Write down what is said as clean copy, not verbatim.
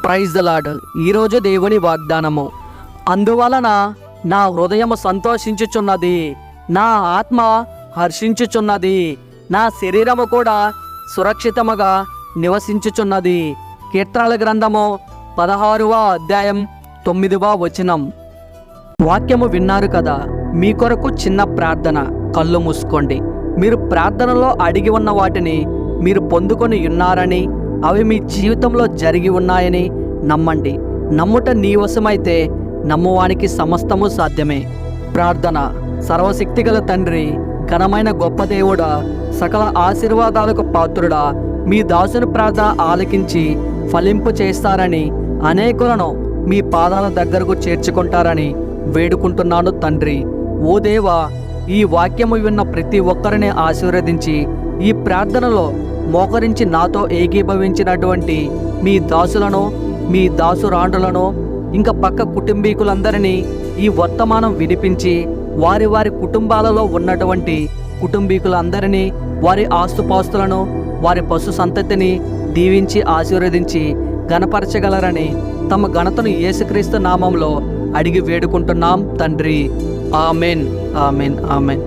Praise the lord. ఈరోజు దేవుని వాగ్దానము. అందువలన నా హృదయము సంతోషించుచున్నది, నా ఆత్మ హర్షించుచున్నది, నా శరీరము కూడా సురక్షితముగా నివసించుచున్నది. కీర్తనల గ్రంథము 16వ అధ్యాయం 9వ వచనం. వాక్యము విన్నారు కదా. మీ కొరకు చిన్న ప్రార్థన. కళ్ళు మూసుకోండి. మీరు ప్రార్థనలో అడిగి ఉన్న వాటిని మీరు పొందుకొని ఉన్నారని, అవి మీ జీవితంలో జరిగి ఉన్నాయని నమ్మండి. నమ్ముట నీ వశమైతే నమ్మువానికి సమస్తము సాధ్యమే. ప్రార్థన. సర్వశక్తిగల తండ్రి, ఘనమైన గొప్ప దేవుడా, సకల ఆశీర్వాదాలకు పాత్రుడా, మీ దాసుని ప్రార్థన ఆలకించి ఫలింపు చేస్తారని, అనేకులను మీ పాదాల దగ్గరకు చేర్చుకుంటారని వేడుకుంటున్నాను తండ్రి. ఓ దేవా, ఈ వాక్యము విన్న ప్రతి ఒక్కరిని ఆశీర్వదించి, ఈ ప్రార్థనలో మోకరించి నాతో ఏకీభవించినటువంటి మీ దాసులను, మీ దాసురాండ్రులను, ఇంకా పక్క కుటుంబీకులందరినీ ఈ వర్తమానం వినిపించి, వారి వారి కుటుంబాలలో ఉన్నటువంటి కుటుంబీకులందరినీ, వారి ఆస్తుపాస్తులను, వారి పశు సంతతిని దీవించి ఆశీర్వదించి ఘనపరచగలరని తమ ఘనతను యేసుక్రీస్తు నామంలో అడిగి వేడుకుంటున్నాం తండ్రి. Amen, amen, amen.